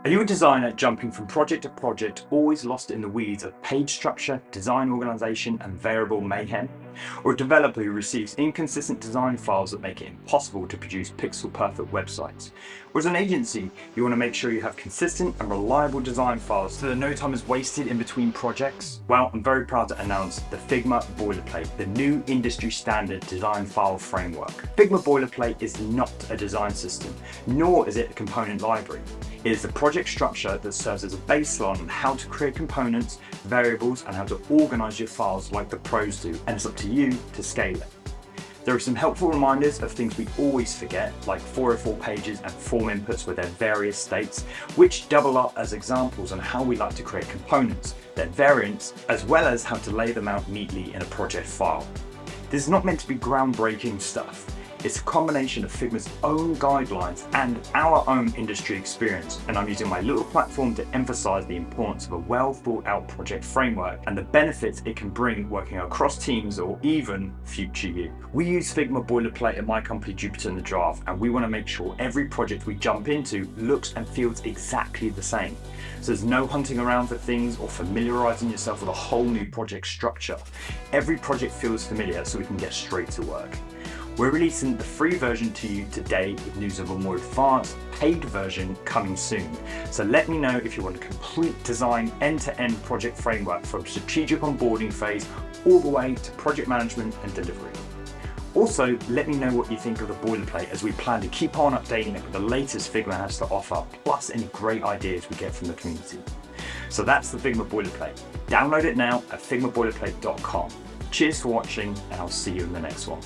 Are you a designer jumping from project to project, always lost in the weeds of page structure, design organization, and variable mayhem? Or a developer who receives inconsistent design files that make it impossible to produce pixel-perfect websites? Or as an agency, you want to make sure you have consistent and reliable design files so that no time is wasted in between projects? Well, I'm very proud to announce the Figma Boilerplate, the new industry standard design file framework. Figma Boilerplate is not a design system, nor is it a component library. It is the project structure that serves as a baseline on how to create components, variables, and how to organize your files like the pros do, and it's up to you to scale it. There are some helpful reminders of things we always forget, like 404 pages and form inputs with their various states, which double up as examples on how we like to create components, their variants, as well as how to lay them out neatly in a project file. This is not meant to be groundbreaking stuff. It's a combination of Figma's own guidelines and our own industry experience, and I'm using my little platform to emphasize the importance of a well thought out project framework and the benefits it can bring working across teams or even future you. We use Figma Boilerplate at my company Jupiter in the Draft, and we want to make sure every project we jump into looks and feels exactly the same. So there's no hunting around for things or familiarizing yourself with a whole new project structure. Every project feels familiar, so we can get straight to work. We're releasing the free version to you today with news of a more advanced paid version coming soon. So let me know if you want a complete design end-to-end project framework from strategic onboarding phase all the way to project management and delivery. Also, let me know what you think of the boilerplate as we plan to keep on updating it with the latest Figma has to offer, plus any great ideas we get from the community. So that's the Figma Boilerplate. Download it now at figmaboilerplate.com. Cheers for watching, and I'll see you in the next one.